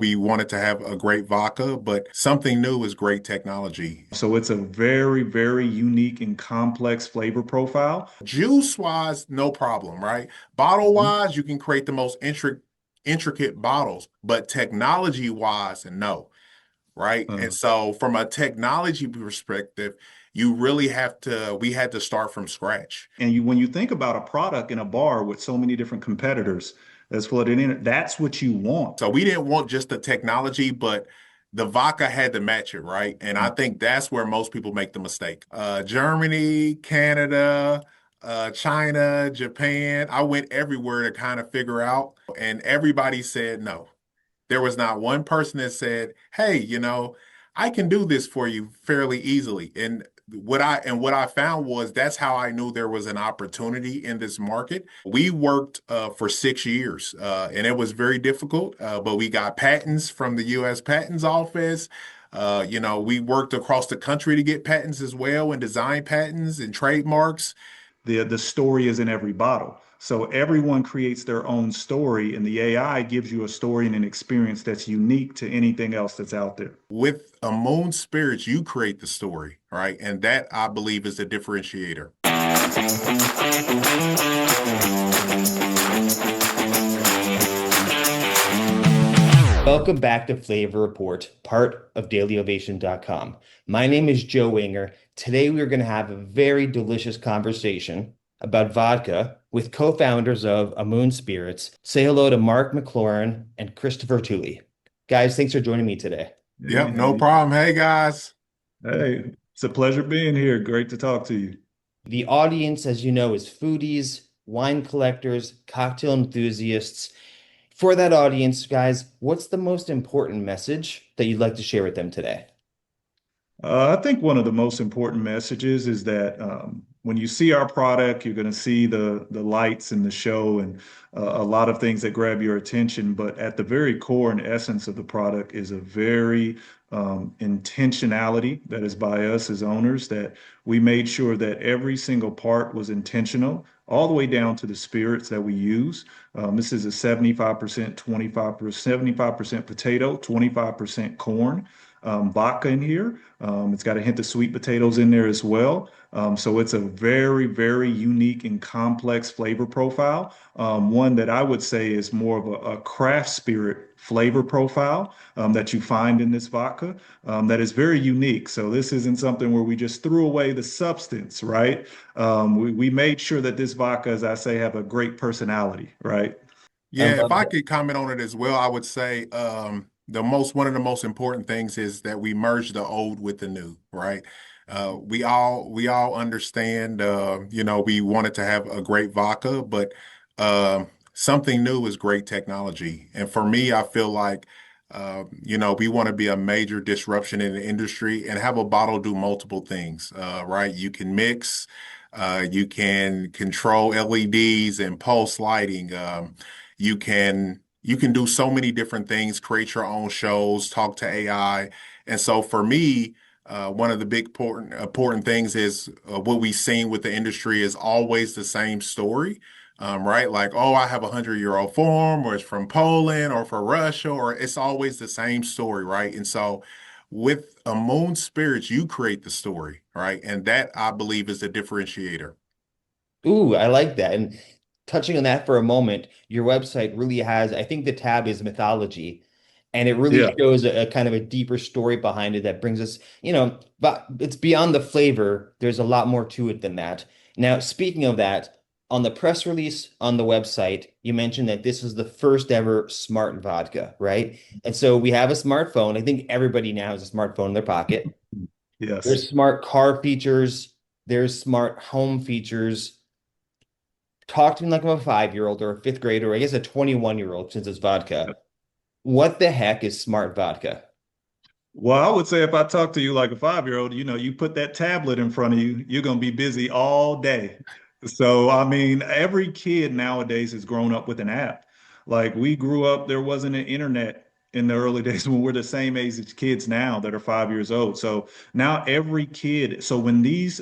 We wanted to have a great vodka, but something new is great technology. So it's a very, very unique and complex flavor profile. Juice wise, no problem, right? Bottle wise, you can create the most intricate bottles, but technology wise, no, right? And Uh, so, from a technology perspective, we had to start from scratch. and when you think about a product in a bar with so many different competitors that's flooded in it, that's what you want. So, we didn't want just the technology, but the vodka had to match it, right? And I think that's where most people make the mistake. Germany, Canada, China, Japan, I went everywhere to kind of figure out, and everybody said no. There was not one person that said, "Hey, I can do this for you fairly easily." And what I found was that's how I knew there was an opportunity in this market. We worked for 6 years, and it was very difficult, but we got patents from the U.S. Patents Office. We worked across the country to get patents as well, and design patents and trademarks. The story is in every bottle. So everyone creates their own story, and the AI gives you a story and an experience that's unique to anything else that's out there. With Amoon Spirits, you create the story, right? And that I believe is the differentiator. Welcome back to Flavor Report, part of dailyovation.com. My name is Joe Winger. Today we are going to have a very delicious conversation about vodka with co-founders of Amoon Spirits. Say hello to Mark McLaurin and Christopher Tooley. Guys, thanks for joining me today. Yep, no Hey, problem. Hey, guys. hey, it's a pleasure being here. Great to talk to you. The audience, as you know, is foodies, wine collectors, cocktail enthusiasts. For that audience, guys, what's the most important message that you'd like to share with them today? I think one of the most important messages is that when you see our product, you're going to see the lights and the show and a lot of things that grab your attention. But at the very core and essence of the product is a very intentionality that is by us as owners, that we made sure that every single part was intentional, all the way down to the spirits that we use. This is a 75%, 25%, 75% potato, 25% corn. Vodka in here. It's got a hint of sweet potatoes in there as well. So it's a very, very unique and complex flavor profile. One that I would say is more of a craft spirit flavor profile that you find in this vodka that is very unique. So this isn't something where we just threw away the substance, right? We made sure that this vodka, as I say, have a great personality, right? I Yeah, if love I that. could comment on it as well, I would say one of the most important things is that we merge the old with the new, right? We all understand we wanted to have a great vodka, but something new is great technology. And for me, I feel like we want to be a major disruption in the industry and have a bottle do multiple things, right? You can mix, you can control LEDs and pulse lighting. You can do so many different things, create your own shows, talk to AI. And so for me, one of the big important things is what we've seen with the industry is always the same story, right? Like, oh, I have 100-year-old form, or it's from Poland or for Russia, or it's always the same story, right? And so with Amoon Spirits, you create the story, right? And that I believe is the differentiator. Ooh, I like that. And touching on that for a moment, your website really has, I think the tab is mythology, and it really Yeah. shows a kind of a deeper story behind it that brings us, but it's beyond the flavor. There's a lot more to it than that. Now, speaking of that, on the press release on the website, you mentioned that this is the first ever smart vodka, right? And so we have a smartphone. I think everybody now has a smartphone in their pocket. Yes. There's smart car features, there's smart home features. Talk to me like I'm a 5-year-old or a fifth grader, or I guess a 21-year-old since it's vodka. What the heck is smart vodka? Well, I would say if I talk to you like a 5-year-old, you put that tablet in front of you, you're going to be busy all day. So, I mean, every kid nowadays has grown up with an app. Like we grew up, there wasn't an internet in the early days when we're the same age as kids now that are 5 years old. So now every kid, so when these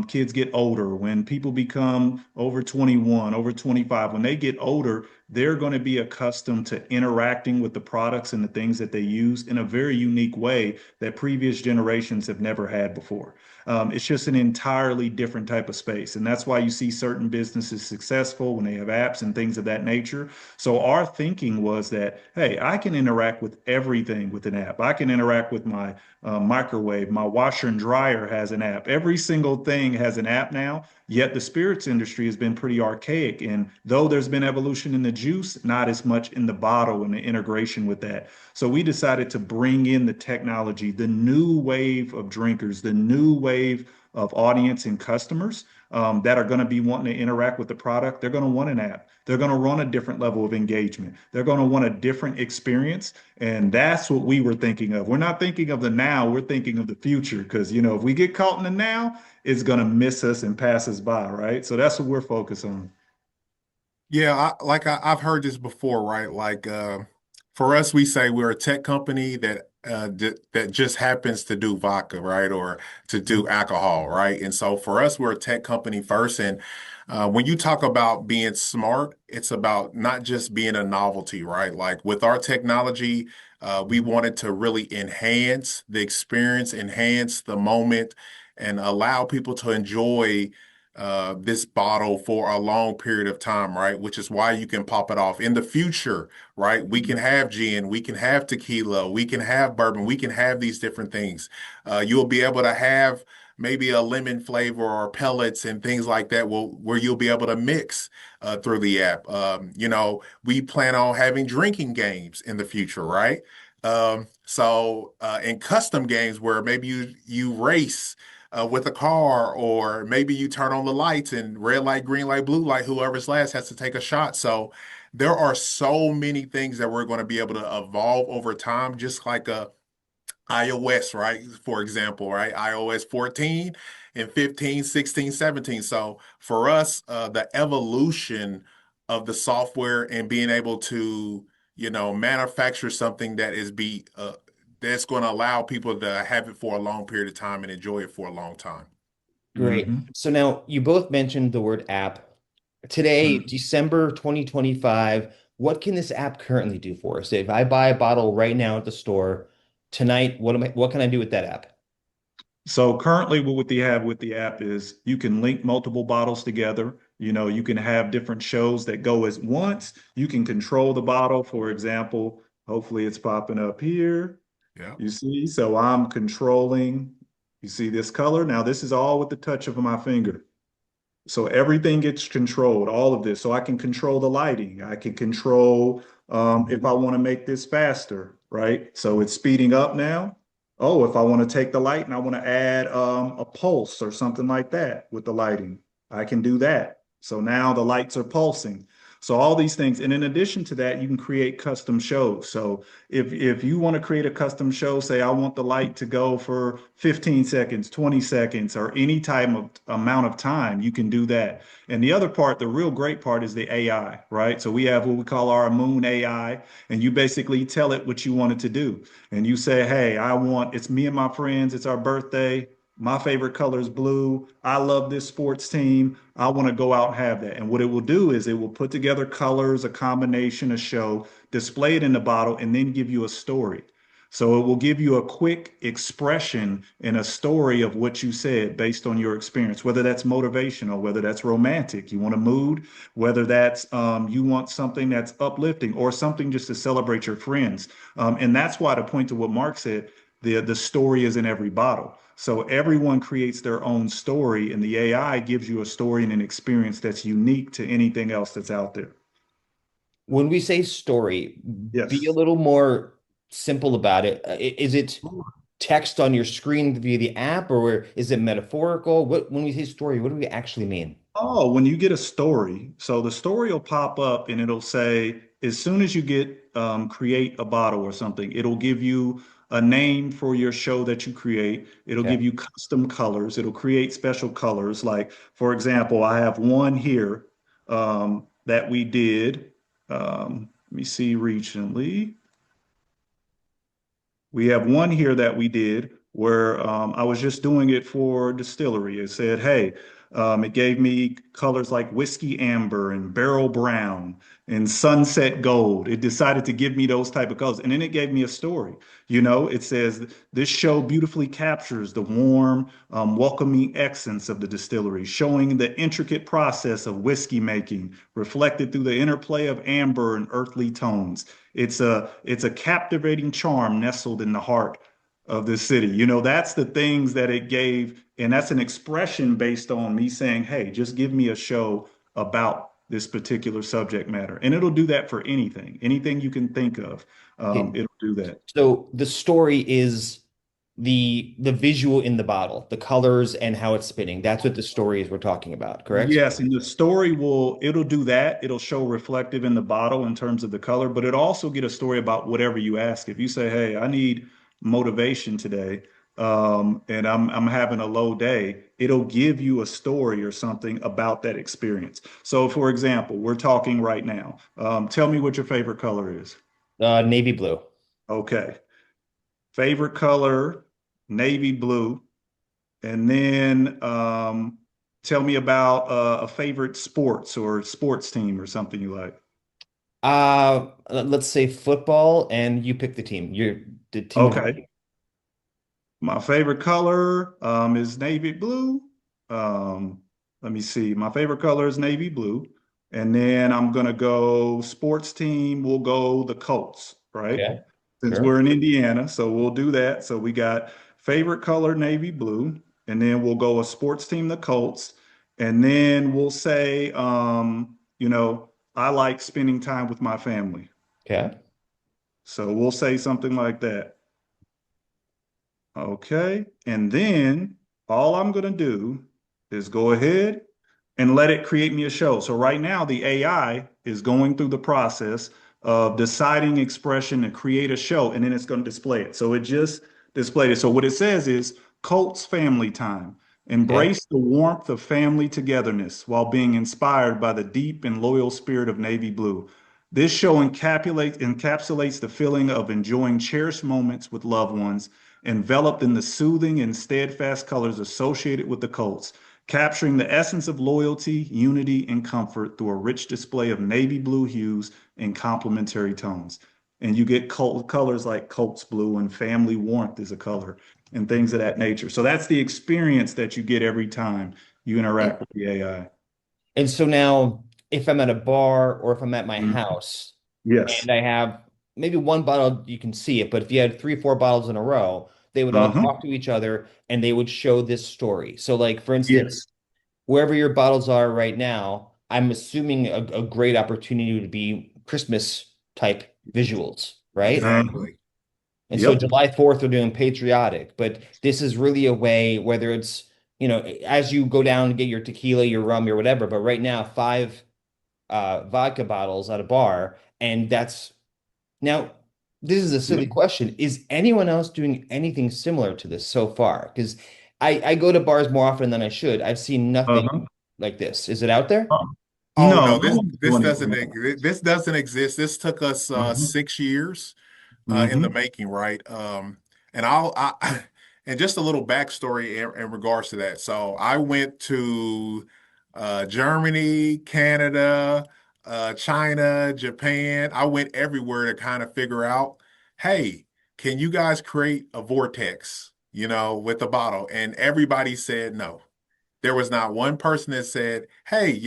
kids get older, when people become over 21, over 25, when they get older, they're going to be accustomed to interacting with the products and the things that they use in a very unique way that previous generations have never had before. It's just an entirely different type of space. And that's why you see certain businesses successful when they have apps and things of that nature. So our thinking was that, hey, I can interact with everything with an app. I can interact with my microwave. My washer and dryer has an app. Every single thing has an app now. Yet the spirits industry has been pretty archaic. And though there's been evolution in the juice, not as much in the bottle and the integration with that. So we decided to bring in the technology, the new wave of drinkers, the new wave of audience and customers that are going to be wanting to interact with the product. They're going to want an app. They're going to run a different level of engagement. They're going to want a different experience. And that's what we were thinking of. We're not thinking of the now, we're thinking of the future. Because, you know, if we get caught in the now, it's going to miss us and pass us by, right? So that's what we're focused on. Yeah, I've heard this before, right? For us, we say we're a tech company that just happens to do vodka, right? Or to do alcohol, right? And so for us, we're a tech company first. And when you talk about being smart, it's about not just being a novelty, right? Like with our technology, we wanted to really enhance the experience, enhance the moment, and allow people to enjoy this bottle for a long period of time, right? Which is why you can pop it off in the future, right? We can have gin, we can have tequila, we can have bourbon, we can have these different things. You'll be able to have maybe a lemon flavor or pellets and things like that where you'll be able to mix through the app. We plan on having drinking games in the future, right? In custom games where maybe you race with a car, or maybe you turn on the lights and red light, green light, blue light, whoever's last has to take a shot. So there are so many things that we're going to be able to evolve over time, just like a iOS, right? For example, right? iOS 14 and 15, 16, 17. So for us, the evolution of the software and being able to, manufacture something that's going to allow people to have it for a long period of time and enjoy it for a long time. Great. Hmm. So now you both mentioned the word app. Today, December 2025, what can this app currently do for us? If I buy a bottle right now at the store tonight, what can I do with that app? So currently what they have with the app is you can link multiple bottles together. You know, you can have different shows that go as once. You can control the bottle. For example, hopefully it's popping up here. Yeah. You see, so I'm controlling, you see this color? Now this is all with the touch of my finger. So everything gets controlled, all of this. So I can control the lighting. I can control if I want to make this faster, right? So it's speeding up now. Oh, if I want to take the light and I want to add a pulse or something like that with the lighting, I can do that. So now the lights are pulsing. So all these things. And in addition to that, you can create custom shows. So if you want to create a custom show, say I want the light to go for 15 seconds, 20 seconds, or any type of amount of time, you can do that. And the other part, the real great part is the AI, right? So we have what we call our Amoon AI, and you basically tell it what you want it to do. And you say, hey, it's me and my friends, it's our birthday. My favorite color is blue. I love this sports team. I want to go out and have that. And what it will do is it will put together colors, a combination, a show, display it in the bottle, and then give you a story. So it will give you a quick expression and a story of what you said based on your experience, whether that's motivational, whether that's romantic, you want a mood, whether that's you want something that's uplifting or something just to celebrate your friends. And that's why, to point to what Mark said, the story is in every bottle. So everyone creates their own story, and the AI gives you a story and an experience that's unique to anything else that's out there. When we say story, be a Yes. little more simple about it. Is it text on your screen via the app, or is it metaphorical? When we say story, what do we actually mean? Oh, when you get a story, so the story will pop up and it'll say, as soon as you get create a bottle or something, it'll give you a name for your show that you create. It'll Okay. give you custom colors. It'll create special colors. Like, for example, I have one here that we did. Let me see recently. We have one here that we did where I was just doing it for distillery. It said, hey, it gave me colors like whiskey amber and barrel brown and sunset gold. It decided to give me those type of colors. And then it gave me a story. It says this show beautifully captures the warm, welcoming essence of the distillery, showing the intricate process of whiskey making reflected through the interplay of amber and earthly tones. It's a captivating charm nestled in the heart of this city. That's the things that it gave, and that's an expression based on me saying, hey, just give me a show about this particular subject matter. And it'll do that for anything you can think of. Okay. It'll do that. So the story is the visual in the bottle, the colors and how it's spinning. That's what the story is we're talking about, correct? Yes, and the story it'll do that. It'll show reflective in the bottle in terms of the color, but it'll also get a story about whatever you ask. If you say, hey, I need motivation today, and I'm having a low day, it'll give you a story or something about that experience. So for example, we're talking right now. Tell me what your favorite color is. Navy blue. Okay. Favorite color, navy blue. And then tell me about a favorite sports or sports team or something you like. Let's say football, and you pick the team. You're the team of Okay. My favorite color is navy blue. Let me see. My favorite color is navy blue. And then I'm gonna go sports team. We'll go the Colts, right? okay, Since sure. we're in Indiana, so we'll do that. So we got favorite color navy blue, and then we'll go a sports team, the Colts, and then we'll say, I like spending time with my family. Okay. So we'll say something like that. Okay. And then all I'm going to do is go ahead and let it create me a show. So right now, the AI is going through the process of deciding expression to create a show, and then it's going to display it. So it just displayed it. So what it says is Colts family time. Okay. Embrace the warmth of family togetherness while being inspired by the deep and loyal spirit of navy blue. This show encapsulates the feeling of enjoying cherished moments with loved ones, enveloped in the soothing and steadfast colors associated with the Colts, capturing the essence of loyalty, unity, and comfort through a rich display of navy blue hues and complementary tones. And you get colors like Colts blue and family warmth is a color and things of that nature. So that's the experience that you get every time you interact with the AI. And so now, if I'm at a bar or if I'm at my Mhm. house Yes. and I have maybe one bottle, you can see it, but if you had three, four bottles in a row, they would all Uh-huh. talk to each other and they would show this story. So, like, for instance, Yes. wherever your bottles are right now, I'm assuming a great opportunity would be Christmas type visuals, right? Uh-huh. Exactly. And so Yep. July 4th, we're doing patriotic, but this is really a way, whether it's, as you go down and get your tequila, your rum, your whatever, but right now, five vodka bottles at a bar. And that's now, this is a silly Yep. question. Is anyone else doing anything similar to this so far? Because I go to bars more often than I should. I've seen nothing Uh-huh. like this. Is it out there? Uh-huh. Oh No, no, no this one's this doing doesn't anything. this doesn't exist. This took us Uh-huh. 6 years in the Hmm. making, right? And and just a little backstory in regards to that. So I went to Germany, Canada, China, Japan. I went everywhere to kind of figure out, hey, can you guys create a vortex, with the bottle? And everybody said no. There was not one person that said, "Hey,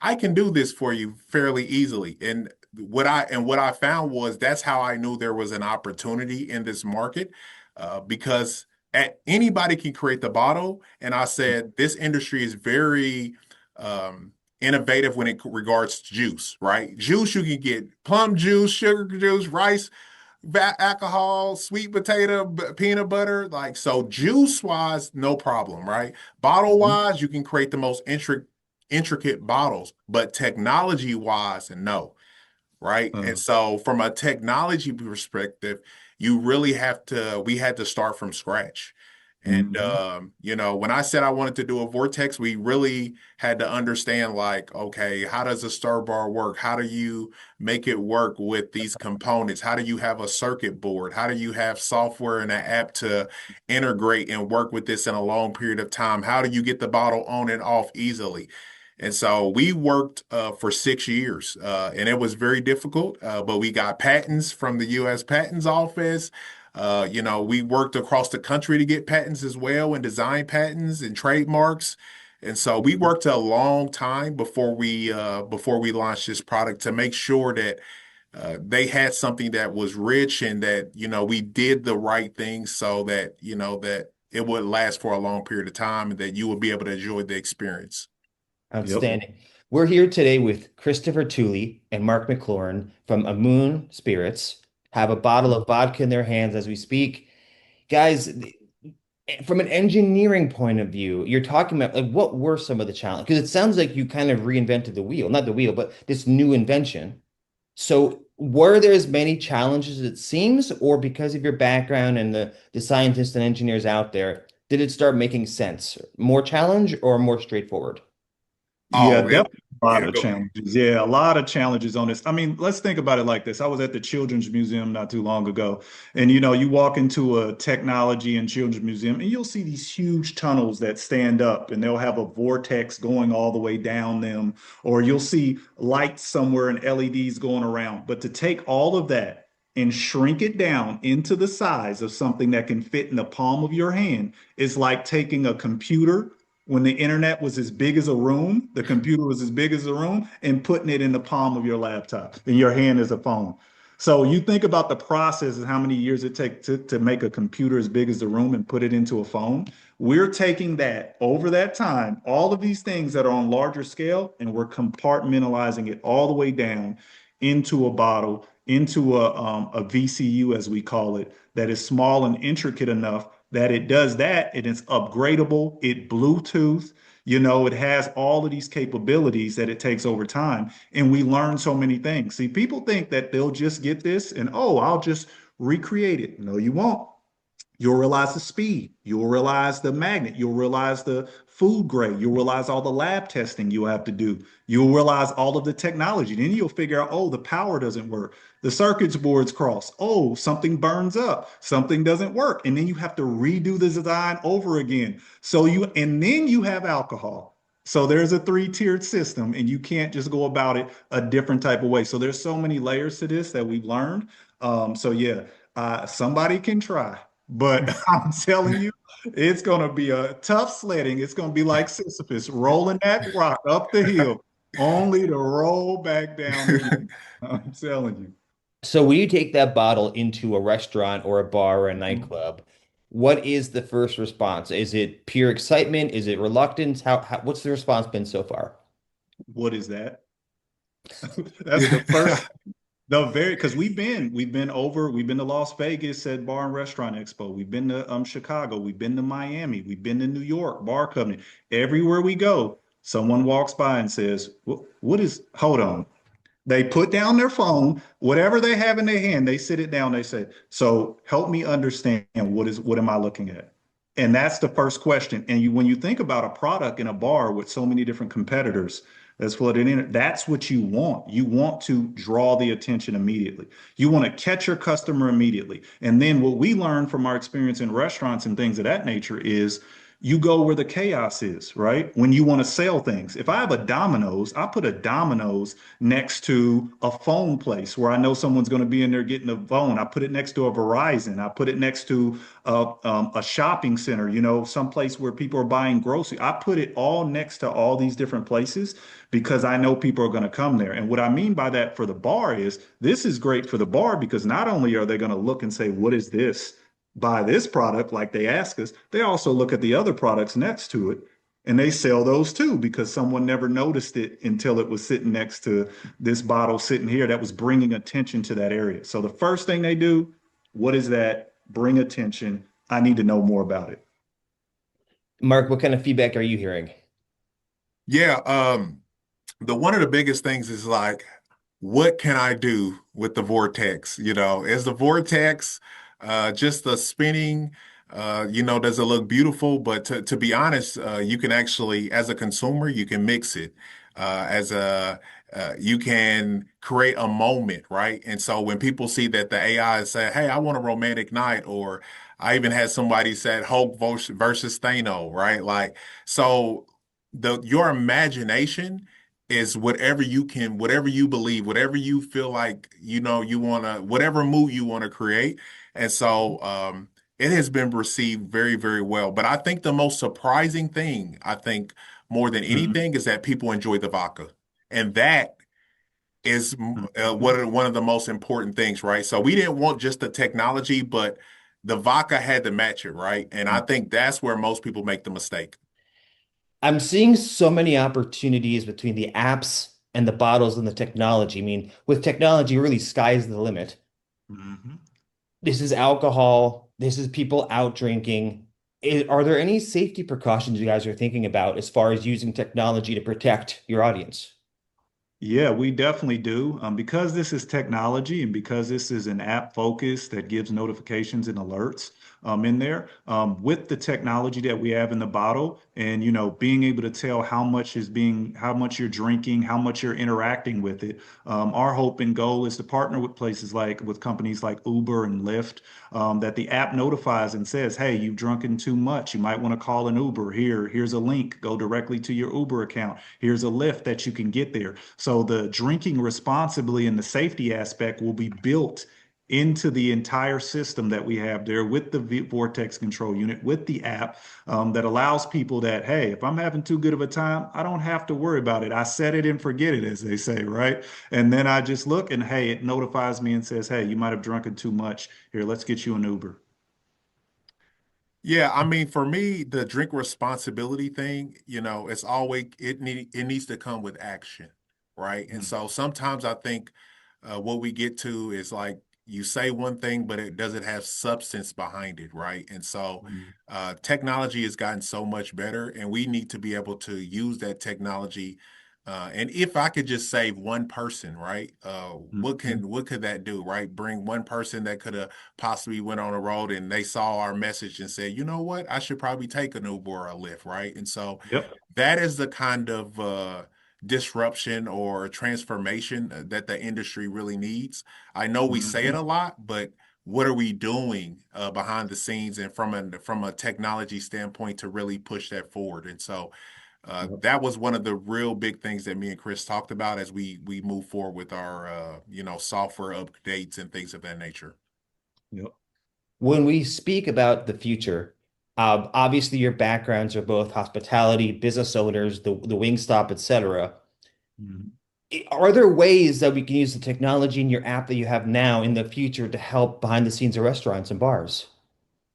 I can do this for you fairly easily." And what I found was that's how I knew there was an opportunity in this market, because anybody can create the bottle. And I said this industry is very innovative when it regards to juice, right? Juice you can get plum juice, sugar juice, rice alcohol, sweet potato, peanut butter. Like, so juice wise, no problem, right? Bottle wise, you can create the most intricate bottles, but technology wise, no, right? And Uh, so, from a technology perspective, we had to start from scratch. And Mhm. when I said I wanted to do a vortex, we really had to understand like, okay, how does a stir bar work? How do you make it work with these components? How do you have a circuit board? How do you have software and an app to integrate and work with this in a long period of time? How do you get the bottle on and off easily? And so we worked for 6 years, and it was very difficult, but we got patents from the U.S. Patents Office. We worked across the country to get patents as well and design patents and trademarks. And so we worked a long time before we launched this product to make sure that they had something that was rich and that we did the right things so that that it would last for a long period of time and that you would be able to enjoy the experience. Yep. Outstanding. We're here today with Christopher Tooley and Mark McLaurin from Amoon Spirits. Have a bottle of vodka in their hands as we speak. Guys, from an engineering point of view, you're talking about like what were some of the challenges? Because it sounds like you kind of reinvented the wheel, not the wheel, but this new invention. So were there as many challenges as it seems, or because of your background and the scientists and engineers out there, did it start making sense? More challenge or more straightforward? Yeah, Oh, definitely a lot yeah, of go ahead. challenges. Yeah, a lot of challenges on this. I mean, let's think about it like this. I was at the Children's Museum not too long ago, and you walk into a technology and children's museum, and you'll see these huge tunnels that stand up, and they'll have a vortex going all the way down them, or you'll see lights somewhere and LEDs going around. But to take all of that and shrink it down into the size of something that can fit in the palm of your hand is like taking a computer when the internet was as big as a room, the computer was as big as a room, and putting it in the palm of your laptop, and your hand is a phone. So you think about the process and how many years it takes to make a computer as big as the room and put it into a phone. We're taking that over that time, all of these things that are on larger scale, and we're compartmentalizing it all the way down into a bottle, into a VCU, as we call it, that is small and intricate enough that it does that and it's upgradable, it Bluetooth, it has all of these capabilities that it takes over time. And we learn so many things. See, people think that they'll just get this and, oh, I'll just recreate it. No, you won't. You'll realize the speed. You'll realize the magnet. You'll realize the food grade. You'll realize all the lab testing you'll have to do. You'll realize all of the technology. Then you'll figure out, oh, the power doesn't work. The circuits boards cross. Oh, something burns up. Something doesn't work. And then you have to redo the design over again. And then you have alcohol. So there's a three-tiered system, and you can't just go about it a different type of way. So there's so many layers to this that we've learned. So yeah, somebody can try. But I'm telling you, it's going to be a tough sledding. It's going to be like Sisyphus rolling that rock up the hill, only to roll back down again. I'm telling you. So when you take that bottle into a restaurant or a bar or a Mm. nightclub, what is the first response? Is it pure excitement? Is it reluctance? What's the response been so far? What is that? That's the first, the very, because we've been to Las Vegas at Bar and Restaurant Expo. We've been to Chicago. We've been to Miami. We've been to New York, Bar Company. Everywhere we go, someone walks by and says, what is, hold on. They put down their phone, whatever they have in their hand, they sit it down, they say, so help me understand what am I looking at? And that's the first question. And when you think about a product in a bar with so many different competitors that's flooded in, that's what you want. You want to draw the attention immediately. You want to catch your customer immediately. And then what we learn from our experience in restaurants and things of that nature is you go where the chaos is, right? When you want to sell things. If I have a Domino's, I put a Domino's next to a phone place where I know someone's going to be in there getting a phone. I put it next to a Verizon. I put it next to a shopping center, someplace where people are buying groceries. I put it all next to all these different places because I know people are going to come there. And what I mean by that for the bar is this is great for the bar because not only are they going to look and say, what is this? Buy this product like they ask us, they also look at the other products next to it and they sell those too because someone never noticed it until it was sitting next to this bottle sitting here that was bringing attention to that area. So the first thing they do, what is that? Bring attention. I need to know more about it. Mark, what kind of feedback are you hearing? Yeah, the one of the biggest things is like, what can I do with the vortex? Is the vortex just a spinning Does it look beautiful? But to be honest, you can actually, as a consumer, you can mix it. As a You can create a moment, right? And so when people see that the AI is saying, "Hey, I want a romantic night," or I even had somebody said Hulk versus Thanos, right? Like, so the your imagination is whatever you believe, whatever you feel like, you want to, whatever mood you want to create. And so, it has been received very, very well. But I think the most surprising thing, I think more than Mhm. anything, is that people enjoy the vodka. And that is Mhm. one of the most important things, right? So we didn't want just the technology, but the vodka had to match it, right? And I think that's where most people make the mistake. I'm seeing so many opportunities between the apps and the bottles and the technology. I mean, with technology, really sky's the limit. Mhm. This is alcohol. This is people out drinking. Are there any safety precautions you guys are thinking about as far as using technology to protect your audience? Yeah, we definitely do. Because this is technology and because this is an app focus that gives notifications and alerts in there, with the technology that we have in the bottle and, being able to tell how much you're drinking, how much you're interacting with it. Our hope and goal is to partner with companies like Uber and Lyft, that the app notifies and says, hey, you've drunken too much. You might want to call an Uber. Here's a link. Go directly to your Uber account. Here's a Lyft that you can get there. So the drinking responsibly and the safety aspect will be built into the entire system that we have there with the vortex control unit, with the app, that allows people that, hey, if I'm having too good of a time, I don't have to worry about it. I set it and forget it, as they say, right? And then I just look and, hey, it notifies me and says, hey, you might have drunken too much. Here, let's get you an Uber. Yeah, I mean, for me, the drink responsibility thing, it needs to come with action, right? And Mhm. so sometimes I think what we get to is like you say one thing, but it doesn't have substance behind it, right? And so technology has gotten so much better, and we need to be able to use that technology. And if I could just save one person, right? Mhm. What could that do, right? Bring one person that could have possibly went on a road and they saw our message and said, you know what, I should probably take an Uber or a Lyft, right? And so Yep. that is the kind of disruption or transformation that the industry really needs. I know we say it Mhm. a lot, but what are we doing behind the scenes and from a technology standpoint to really push that forward? And so Yep. that was one of the real big things that me and Chris talked about as we move forward with our software updates and things of that nature. Yep. When we speak about the future, obviously your backgrounds are both hospitality, business owners, the Wingstop, etc. Mhm. Are there ways that we can use the technology in your app that you have now in the future to help behind the scenes of restaurants and bars?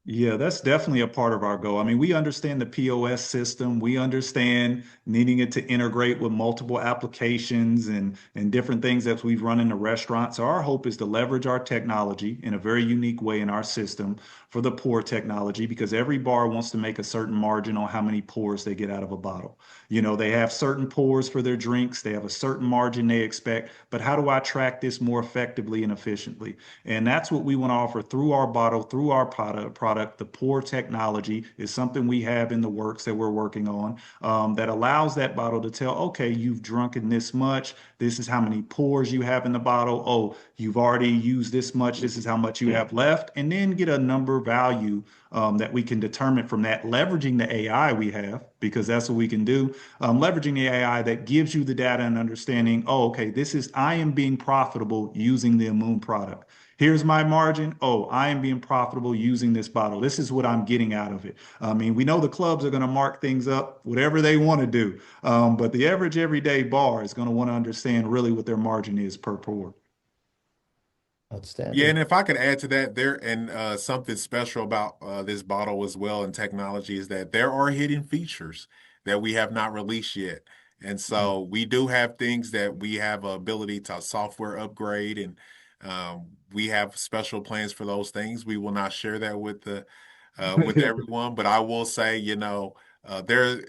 Yeah, that's definitely a part of our goal. I mean, we understand the POS system. We understand needing it to integrate with multiple applications and different things that we've run in the restaurant. So our hope is to leverage our technology in a very unique way in our system for the pour technology because every bar wants to make a certain margin on how many pours they get out of a bottle. They have certain pours for their drinks. They have a certain margin they expect, but how do I track this more effectively and efficiently? And that's what we want to offer through our bottle, through our product. The pour technology is something we have in the works that we're working on, that allows that bottle to tell, okay, you've drunken this much. This is how many pours you have in the bottle. Oh, you've already used this much. This is how much you have left. And then get a number value, that we can determine from that, leveraging the AI we have, because that's what we can do. Leveraging the AI that gives you the data and understanding, oh, okay, I am being profitable using the Amoon product. Here's my margin. Oh, I am being profitable using this bottle. This is what I'm getting out of it. I mean, we know the clubs are going to mark things up, whatever they want to do. But the average everyday bar is going to want to understand really what their margin is per pour. Yeah, and Outstanding. if I could add to that, something special about this bottle as well and technology is that there are hidden features that we have not released yet. And so we do have things that we have ability to software upgrade, and we have special plans for those things. We will not share that with everyone, but I will say, there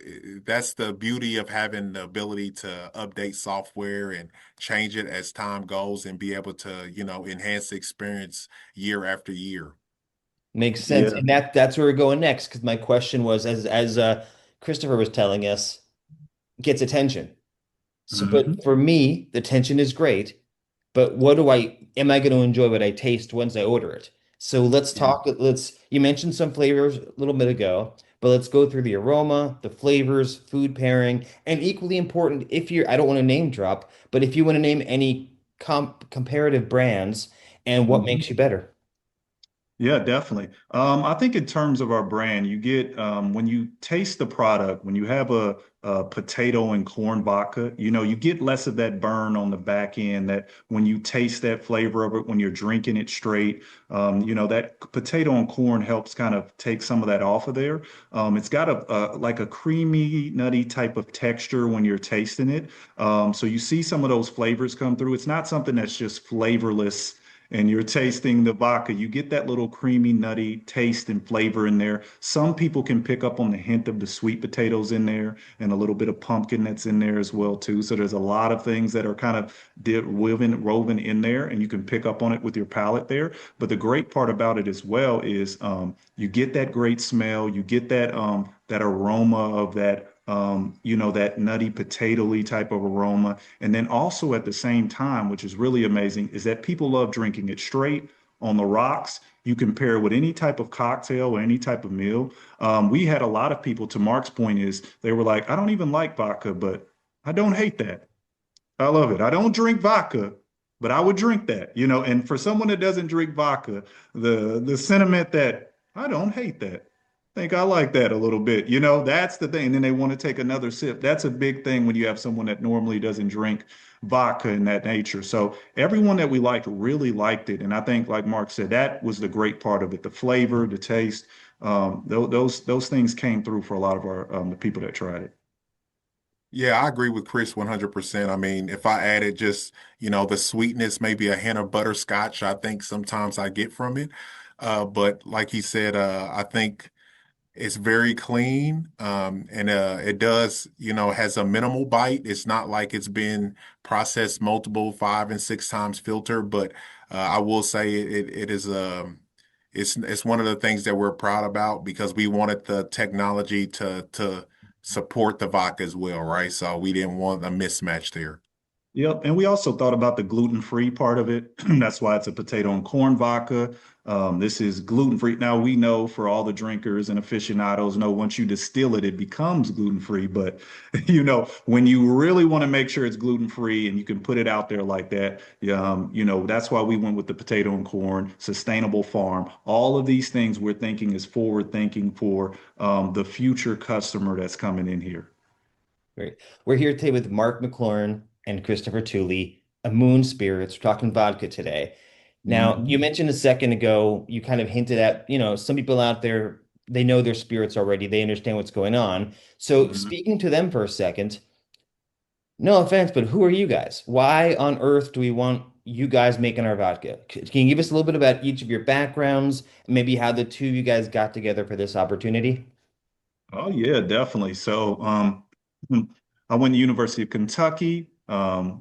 that's the beauty of having the ability to update software and change it as time goes and be able to, enhance the experience year after year. Makes sense. Yeah. And that's where we're going next, because my question was, as Christopher was telling us, gets attention. So, Mhm. but for me, the tension is great. But what do am I going to enjoy what I taste once I order it? So let's Yeah. talk. You mentioned some flavors a little bit ago, but let's go through the aroma, the flavors, food pairing, and equally important, I don't want to name drop, but if you want to name any comparative brands and what Mhm. makes you better. Yeah, definitely. I think in terms of our brand, you get when you taste the product, when you have a potato and corn vodka, you get less of that burn on the back end. That when you taste that flavor of it, when you're drinking it straight, that potato and corn helps kind of take some of that off of there. It's got a like a creamy, nutty type of texture when you're tasting it. So you see some of those flavors come through. It's not something that's just flavorless and you're tasting the vodka, you get that little creamy, nutty taste and flavor in there. Some people can pick up on the hint of the sweet potatoes in there and a little bit of pumpkin that's in there as well too. So there's a lot of things that are kind of woven in there, and you can pick up on it with your palate there. But the great part about it as well is you get that great smell, you get that aroma of that nutty potatoy type of aroma. And then also at the same time, which is really amazing, is that people love drinking it straight on the rocks. You can pair it with any type of cocktail or any type of meal. We had a lot of people, to Mark's point, is they were like, I don't even like vodka, but I don't hate that. I love it. I don't drink vodka, but I would drink that, And for someone that doesn't drink vodka, the sentiment that I don't hate that. I think I like that a little bit. That's the thing. And then they want to take another sip. That's a big thing when you have someone that normally doesn't drink vodka in that nature. So everyone that we liked really liked it. And I think, like Mark said, that was the great part of it. The flavor, the taste, those things came through for a lot of our the people that tried it. Yeah, I agree with Chris 100%. I mean, if I added just, the sweetness, maybe a hint of butterscotch, I think sometimes I get from it. But like he said, I think it's very clean, and it does, has a minimal bite. It's not like it's been processed multiple 5 and 6 times filter, but I will say it is it's one of the things that we're proud about because we wanted the technology to support the vodka as well, right? So we didn't want a mismatch there. Yep. And we also thought about the gluten-free part of it. That's why it's a potato and corn vodka. This is gluten-free. Now we know for all the drinkers and aficionados know once you distill it, it becomes gluten-free. But when you really want to make sure it's gluten-free and you can put it out there like that, that's why we went with the potato and corn, sustainable farm. All of these things we're thinking is forward thinking for the future customer that's coming in here. Great. We're here today with Mark McLaurin and Christopher Tooley, Amoon Spirits. We're talking vodka today. Now, you Mhm. mentioned a second ago, you kind of hinted at, some people out there, they know their spirits already. They understand what's going on. So Mhm. speaking to them for a second, no offense, but who are you guys? Why on earth do we want you guys making our vodka? Can you give us a little bit about each of your backgrounds, and maybe how the two of you guys got together for this opportunity? Oh yeah, definitely. So I went to University of Kentucky,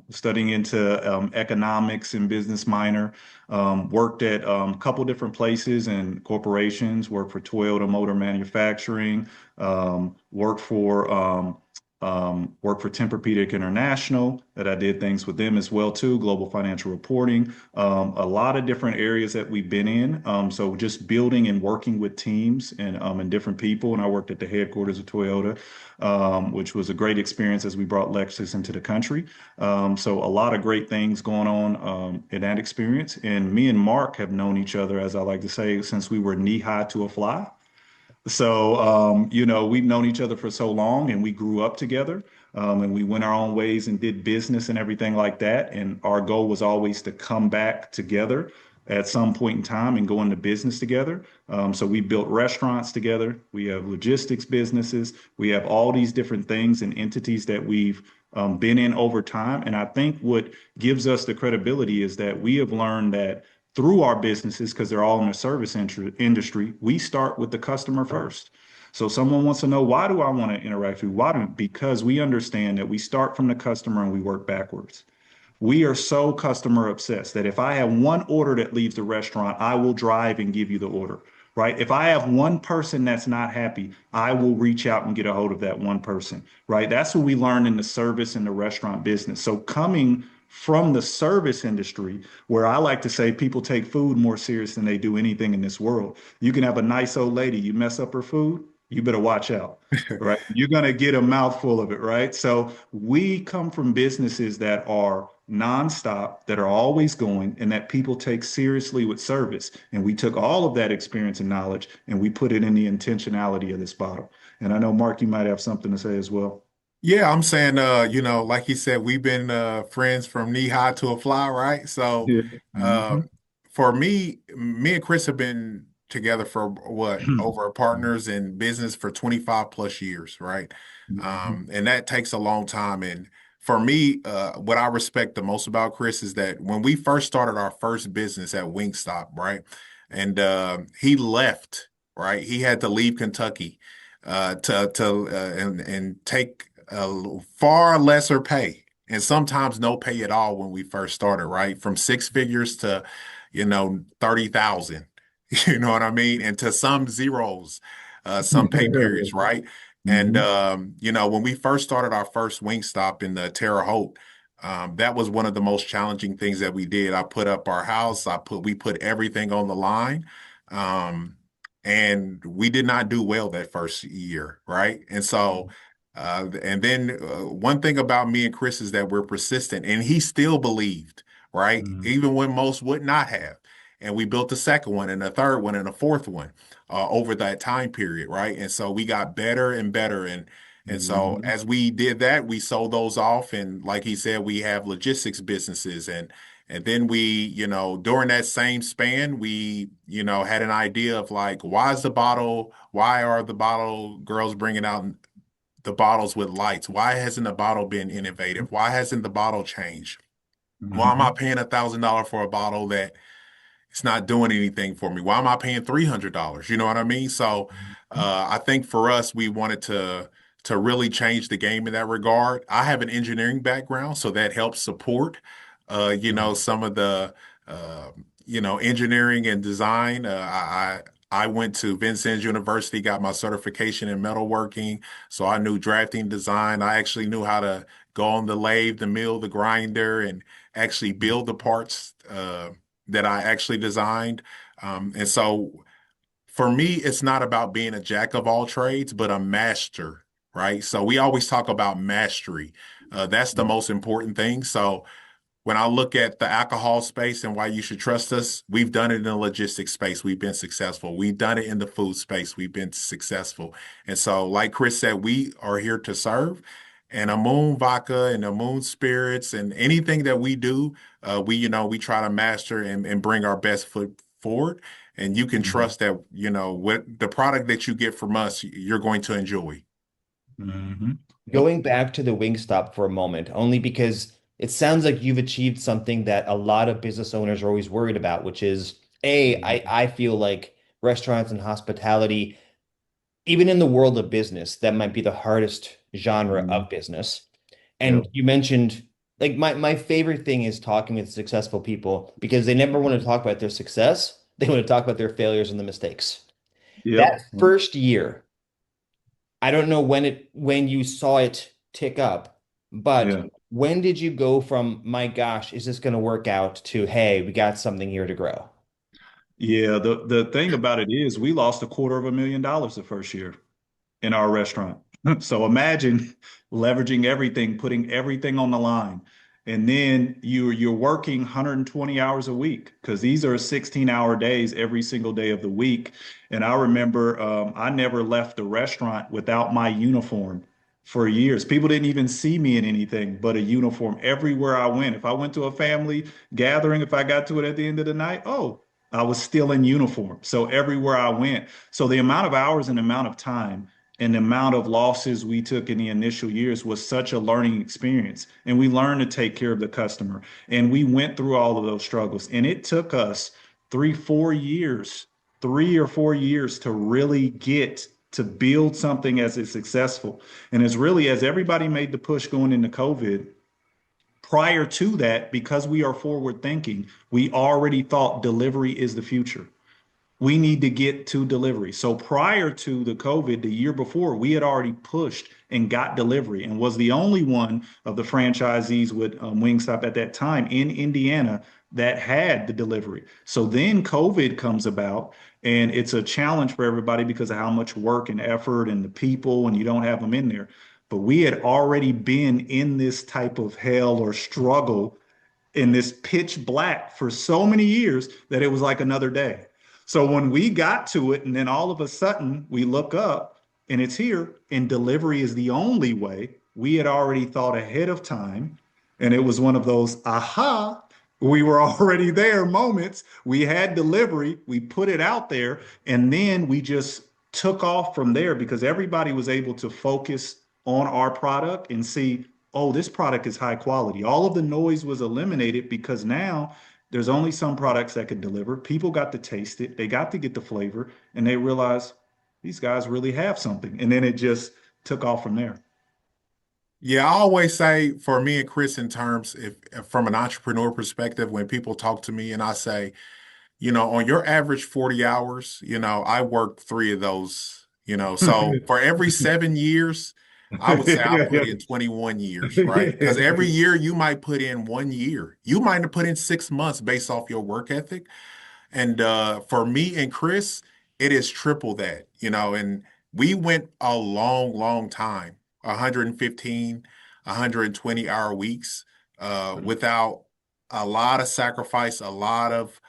studying into economics and business minor. Worked at a couple different places and corporations. Worked for Toyota Motor Manufacturing. Worked for Tempur-Pedic International. That I did things with them as well too. Global financial reporting. A lot of different areas that we've been in. So just building and working with teams and different people. And I worked at the headquarters of Toyota, which was a great experience as we brought Lexus into the country. So a lot of great things going on in that experience. And me and Mark have known each other, as I like to say, since we were knee high to a fly. So, we've known each other for so long and we grew up together, and we went our own ways and did business and everything like that. And our goal was always to come back together at some point in time and go into business together. So we built restaurants together. We have logistics businesses. We have all these different things and entities that we've been in over time. And I think what gives us the credibility is that we have learned that through our businesses, because they're all in the service industry, we start with the customer first. So someone wants to know, why do I want to interact with you? Why do? Because we understand that we start from the customer and we work backwards. We are so customer obsessed that if I have one order that leaves the restaurant, I will drive and give you the order. right? If I have one person that's not happy, I will reach out and get a hold of that one person, right? That's what we learned in the service and the restaurant business. So coming from the service industry, where I like to say people take food more serious than they do anything in this world. You can have a nice old lady, you mess up her food, you better watch out, right? You're going to get a mouthful of it, right? So we come from businesses that are nonstop, that are always going, and that people take seriously with service. And we took all of that experience and knowledge and we put it in the intentionality of this bottle. And I know, Mark, you might have something to say as well. Yeah, I'm saying, like you said, we've been friends from knee high to a fly, right? So, Yeah. uh, Hmm. for me and Chris have been together for what, over partners in business for 25 plus years, right? Hmm. And that takes a long time. And for me, what I respect the most about Chris is that when we first started our first business at Wingstop, right? And he left, right? He had to leave Kentucky and take a far lesser pay and sometimes no pay at all when we first started, right? From six figures to, 30,000, you know what I mean? And to some zeros, some pay periods, right? And, Hmm. when we first started our first Wingstop in the Terre Haute, that was one of the most challenging things that we did. I put up our house, we put everything on the line. Um, and we did not do well that first year, right? And so, and then one thing about me and Chris is that we're persistent, and he still believed, right? Hmm. Even when most would not have. And we built a second one and a third one and a fourth one over that time period, right? And so we got better and better. And so Hmm. as we did that, we sold those off. And like he said, we have logistics businesses and then during that same span, we, had an idea of like, why are the bottle girls bringing out the bottles with lights? Why hasn't the bottle been innovative? Why hasn't the bottle changed? Why am I Hmm. paying $1,000 for a bottle that it's not doing anything for me? Why am I paying $300? You know what I mean? So, I think for us, we wanted to really change the game in that regard. I have an engineering background, so that helps support, some of the, uh, engineering and design. I went to Vincennes University, got my certification in metalworking, so I knew drafting design. I actually knew how to go on the lathe, the mill, the grinder, and actually build the parts. That I actually designed. And so for me, it's not about being a jack of all trades, but a master, right? So we always talk about mastery. That's the most important thing. So when I look at the alcohol space and why you should trust us, we've done it in the logistics space. We've been successful. We've done it in the food space. We've been successful. And so, like Chris said, we are here to serve. And Amoon Vodka and Amoon Spirits and anything that we do, we try to master and bring our best foot forward. And you can Hmm. trust that, what the product that you get from us, you're going to enjoy. Hmm. Yep. Going back to the Wingstop for a moment, only because it sounds like you've achieved something that a lot of business owners are always worried about, which is I feel like restaurants and hospitality, even in the world of business, that might be the hardest genre Hmm. of business. And Yep. you mentioned like my favorite thing is talking with successful people because they never want to talk about their success. They want to talk about their failures and the mistakes. That Yep. first year, I don't know when you saw it tick up, but Yeah. when did you go from my gosh, is this going to work out to hey, we got something here to grow? Yeah. The thing about it is we lost $250,000 the first year in our restaurant. So imagine leveraging everything, putting everything on the line. And then you're working 120 hours a week because these are 16-hour days every single day of the week. And I remember I never left the restaurant without my uniform for years. People didn't even see me in anything but a uniform everywhere I went. If I went to a family gathering, if I got to it at the end of the night, oh, I was still in uniform. So everywhere I went. So the amount of hours and amount of time and the amount of losses we took in the initial years was such a learning experience. And we learned to take care of the customer. And we went through all of those struggles. And it took us 3 or 4 years, 3 or 4 years to really get to build something as it's successful. And it's really as everybody made the push going into COVID, prior to that, because we are forward thinking, we already thought delivery is the future. we need to get to delivery. So prior to the COVID, the year before, we had already pushed and got delivery and was the only one of the franchisees with Wingstop at that time in Indiana that had the delivery. So then COVID comes about and it's a challenge for everybody because of how much work and effort and the people, and you don't have them in there. But we had already been in this type of hell or struggle in this pitch black for so many years that it was like another day. So when we got to it, and then all of a sudden we look up and it's here, and delivery is the only way, we had already thought ahead of time. And it was one of those aha, we were already there moments. We had delivery, we put it out there, and then we just took off from there because everybody was able to focus on our product and see, oh, this product is high quality. All of the noise was eliminated because now there's only some products that could deliver. People got to taste it, they got to get the flavor, and they realized these guys really have something. And then it just took off from there. Yeah, I always say for me and Chris, in terms if from an entrepreneur perspective, when people talk to me and I say, on your average 40 hours, I work three of those, so for every 7 years, I would say I Yeah, put yeah. in 21 years, right? Because every year you might put in 1 year. You might have put in 6 months based off your work ethic. And for me and Chris, it is triple that, and we went a long, long time, 115, 120-hour weeks, without a lot of sacrifice, a lot of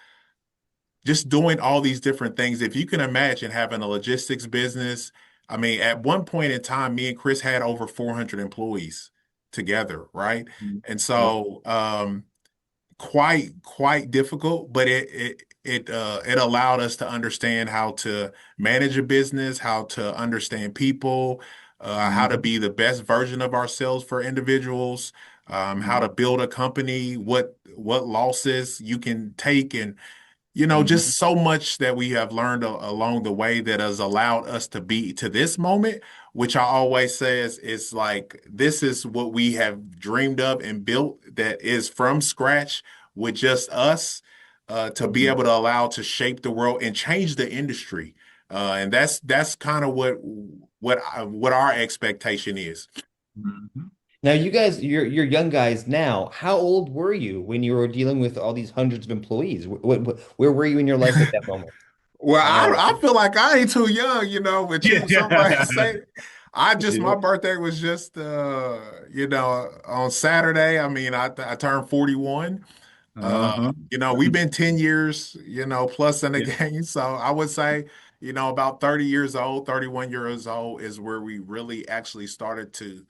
just doing all these different things. If you can imagine having a logistics business, I mean, at one point in time, me and Chris had over 400 employees together, right? And Yep. so, quite difficult, but it allowed us to understand how to manage a business, how to understand people, how to Mhm. be the best version of ourselves for individuals, how to build a company, what losses you can take, and Mhm. just so much that we have learned along the way that has allowed us to be to this moment, which I always say is like, this is what we have dreamed of and built that is from scratch with just us, to be Mhm. able to allow to shape the world and change the industry. And that's kind of what our expectation is. Mhm. Now, you guys, you're young guys now. How old were you when you were dealing with all these hundreds of employees? Where were you in your life at that moment? Well, Uh, I feel like I ain't too young, but somebody yeah. say I just my Yep. birthday was just on Saturday. I mean, I turned 41. Uh-huh. We've been 10 years, plus in the Yeah. game. So I would say, about 30 years old, 31 years old is where we really actually started to,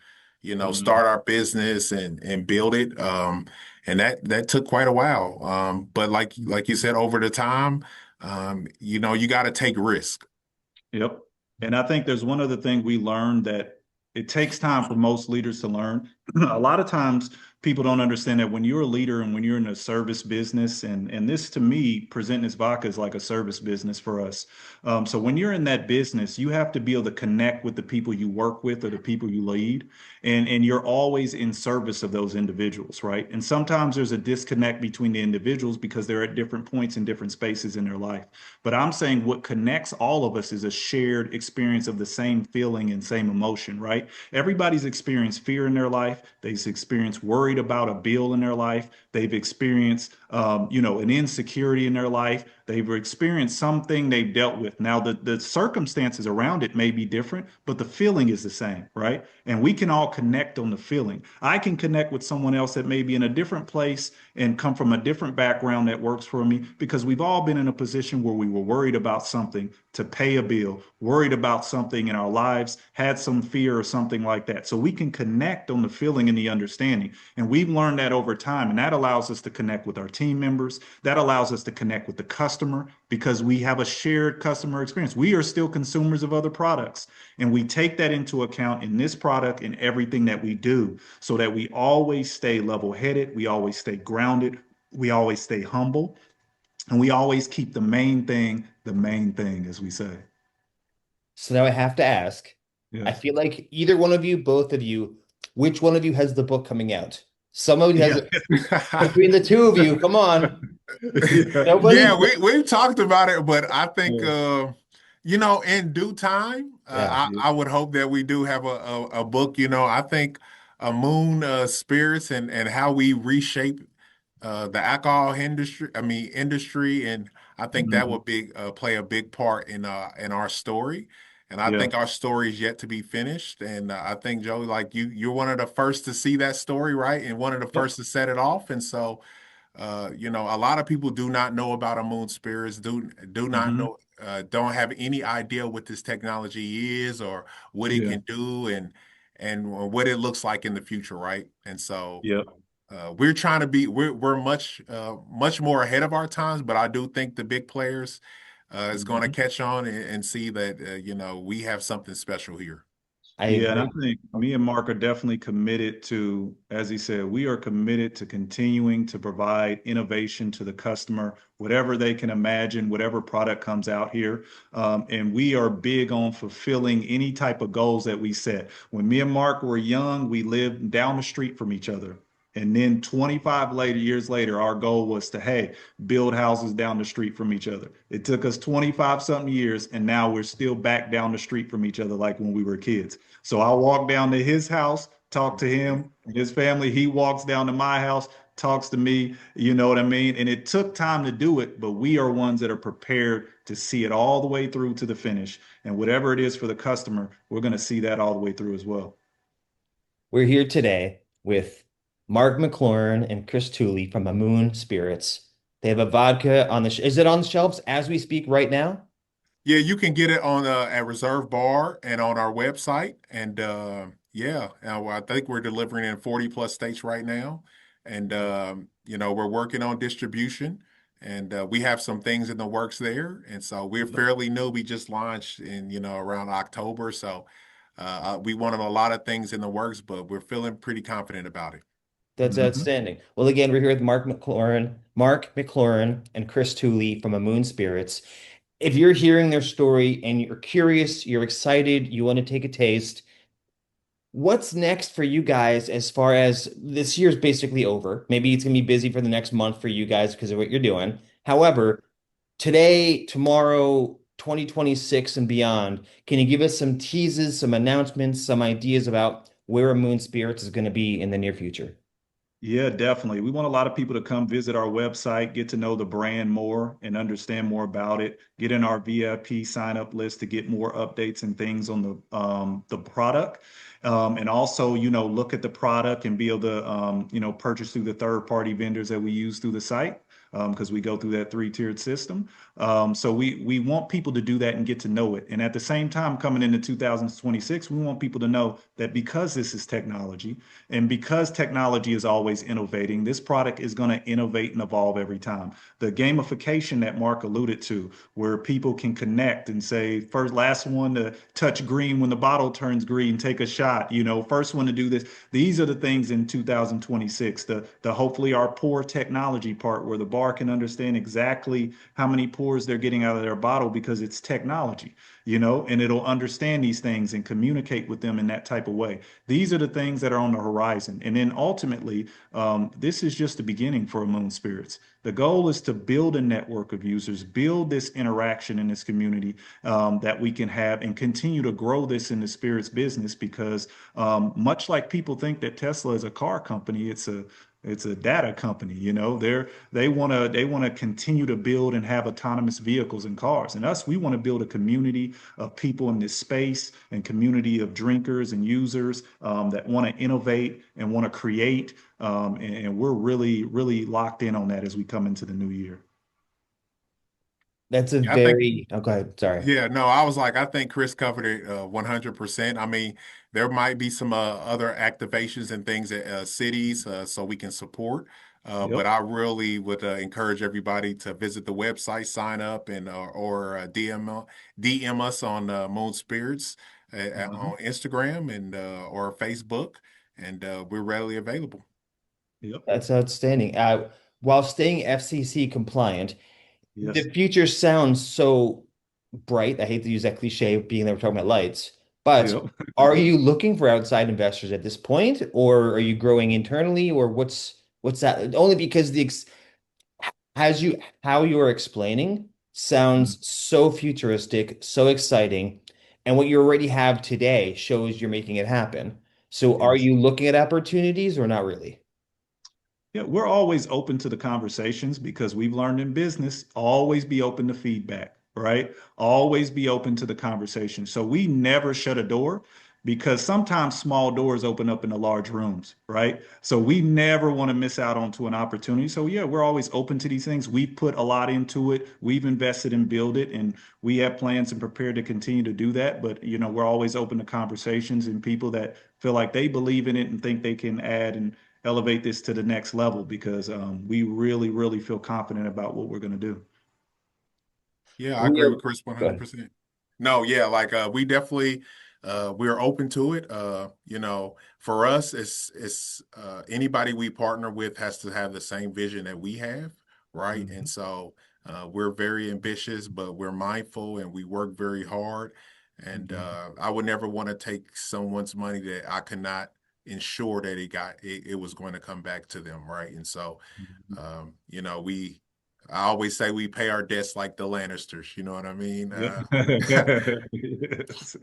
Mhm. start our business and build it. And that took quite a while. But like you said, over the time, you got to take risk. Yep. And I think there's one other thing we learned that it takes time for most leaders to learn. A lot of times people don't understand that when you're a leader and when you're in a service business, and this to me, presenting this vodka is like a service business for us. So when you're in that business, you have to be able to connect with the people you work with or the people you lead. And you're always in service of those individuals, right? And sometimes there's a disconnect between the individuals because they're at different points in different spaces in their life. But I'm saying what connects all of us is a shared experience of the same feeling and same emotion, right? Everybody's experienced fear in their life. They've experienced worried about a bill in their life. They've experienced, an insecurity in their life. They've experienced something they've dealt with. Now, the circumstances around it may be different, but the feeling is the same, right? And we can all connect on the feeling. I can connect with someone else that may be in a different place and come from a different background that works for me because we've all been in a position where we were worried about something to pay a bill, worried about something in our lives, had some fear or something like that. So we can connect on the feeling and the understanding. And we've learned that over time. And that allows us to connect with our team members. That allows us to connect with the customer because we have a shared customer experience. We are still consumers of other products. And we take that into account in this product and everything that we do so that we always stay level headed, we always stay grounded, we always stay humble, and we always keep the main thing, as we say. So now I have to ask, I Yes. feel like either one of you, both of you, which one of you has the book coming out? Somebody has Yeah. it between the two of you. Come on. Yeah. Yeah, Nobody. we've talked about it, but I think Yeah. in due time, Yeah. I would hope that we do have a book. I think Amoon Spirits and how we reshape the alcohol industry, and I think that Mhm. would play a big part in our story. And I Yeah. think our story is yet to be finished. And I think Joey, like you're one of the first to see that story, right? And one of the Yep. first to set it off. And so a lot of people do not know about Amoon Spirits, do not Hmm. know, don't have any idea what this technology is or what it Yeah. can do and what it looks like in the future, right? And so Yep. we're trying to be we're much more ahead of our times, but I do think the big players is going to Mhm. catch on and see that we have something special here. I Yeah, and I agree. think me and Mark are definitely committed to, as he said, we are committed to continuing to provide innovation to the customer, whatever they can imagine, whatever product comes out here. And we are big on fulfilling any type of goals that we set. When me and Mark were young, we lived down the street from each other. And then 25 years later, our goal was to, hey, build houses down the street from each other. It took us 25 something years, and now we're still back down the street from each other like when we were kids. So I walk down to his house, talk to him and his family. He walks down to my house, talks to me. You know what I mean? And it took time to do it, but we are ones that are prepared to see it all the way through to the finish. And whatever it is for the customer, we're going to see that all the way through as well. We're here today with Mark McLaurin and Chris Tooley from Amoon Spirits. They have a vodka on the is it on the shelves as we speak right now? Yeah, you can get it on at Reserve Bar and on our website. And yeah, I think we're delivering in 40 plus states right now. And we're working on distribution and we have some things in the works there. And so we're fairly new. We just launched in, around October. So we wanted a lot of things in the works, but we're feeling pretty confident about it. That's Mhm. outstanding. Well, again, we're here with Mark McLaurin and Chris Tooley from Amoon Spirits. If you're hearing their story and you're curious, you're excited, you want to take a taste, what's next for you guys as far as this year's basically over? Maybe it's gonna be busy for the next month for you guys because of what you're doing. However, today, tomorrow, 2026 and beyond, can you give us some teases, some announcements, some ideas about where Amoon Spirits is going to be in the near future? Yeah, definitely. We want a lot of people to come visit our website, get to know the brand more and understand more about it, get in our VIP sign up list to get more updates and things on the product. And also, look at the product and be able to, purchase through the third party vendors that we use through the site because we go through that three-tiered system. So we want people to do that and get to know it. And at the same time, coming into 2026, we want people to know that because this is technology, and because technology is always innovating, this product is going to innovate and evolve every time. The gamification that Mark alluded to, where people can connect and say, first, last one to touch green when the bottle turns green, take a shot, first one to do this. These are the things in 2026, the hopefully our pour technology part where the bar can understand exactly how many pours they're getting out of their bottle because it's technology, and it'll understand these things and communicate with them in that type of way. These are the things that are on the horizon. And then ultimately, this is just the beginning for Amoon Spirits. The goal is to build a network of users, build this interaction in this community that we can have and continue to grow this in the spirits business because much like people think that Tesla is a car company, it's a data company. They want to continue to build and have autonomous vehicles and cars. And us, we want to build a community of people in this space and community of drinkers and users that want to innovate and want to create. And we're really, really locked in on that as we come into the new year. That's a Yeah, I think very, oh, go ahead. Sorry. Yeah, no, I was like, I think Chris covered it 100%. I mean, there might be some other activations and things at cities so we can support. But Yep. I really would encourage everybody to visit the website, sign up, and or DM us on Moon Spirits Mhm. on Instagram and or Facebook, and we're readily available. Yep. That's outstanding. While staying FCC compliant, Yes. the future sounds so bright. I hate to use that cliche being that we're talking about lights, But Yep. are you looking for outside investors at this point, or are you growing internally, or what's that? Only because as you how you are explaining sounds so futuristic, so exciting, and what you already have today shows you're making it happen. So are Yes. you looking at opportunities or not really? Yeah, we're always open to the conversations because we've learned in business, always be open to feedback, right? Always be open to the conversation. So we never shut a door because sometimes small doors open up into large rooms, right? So we never want to miss out onto an opportunity. So yeah, we're always open to these things. We put a lot into it. We've invested and built it, and we have plans and prepared to continue to do that. But we're always open to conversations and people that feel like they believe in it and think they can add and elevate this to the next level because we really, really feel confident about what we're going to do. Yeah, I We agree are with Chris good. 100%. No, yeah, like we definitely we're open to it. For us it's anybody we partner with has to have the same vision that we have, right? And Mhm. so we're very ambitious, but we're mindful and we work very hard. And Mhm. I would never want to take someone's money that I could not ensure that it was going to come back to them, right? And so Mhm. we I always say we pay our debts like the Lannisters. You know what I mean? Yeah. Yes.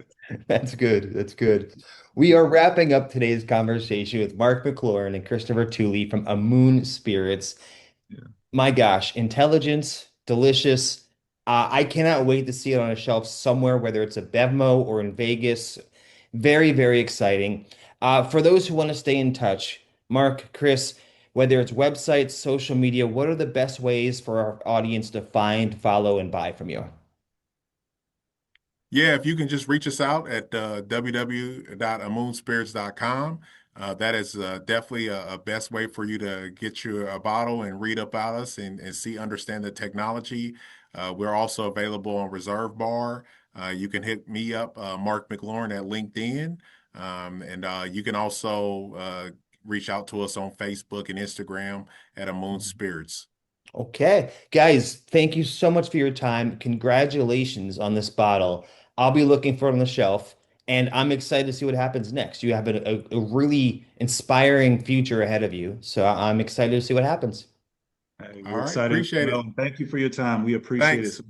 That's good. That's good. We are wrapping up today's conversation with Mark McLaurin and Christopher Tooley from Amoon Spirits. Yeah. My gosh, intelligence, delicious. I cannot wait to see it on a shelf somewhere, whether it's a Bevmo or in Vegas. Very, very exciting. For those who want to stay in touch, Mark, Chris, whether it's websites, social media, what are the best ways for our audience to find, follow, and buy from you? Yeah, if you can just reach us out at www.amoonspirits.com. That is definitely a best way for you to get you a bottle and read about us and understand the technology. We're also available on Reserve Bar. You can hit me up, Mark McLaurin at LinkedIn. And you can also reach out to us on Facebook and Instagram at Amoon Spirits. Okay. Guys, thank you so much for your time. Congratulations on this bottle. I'll be looking for it on the shelf, and I'm excited to see what happens next. You have a really inspiring future ahead of you, so I'm excited to see what happens. Hey, All we're right, excited as appreciate well. it. And thank you for your time. We appreciate it Thanks. so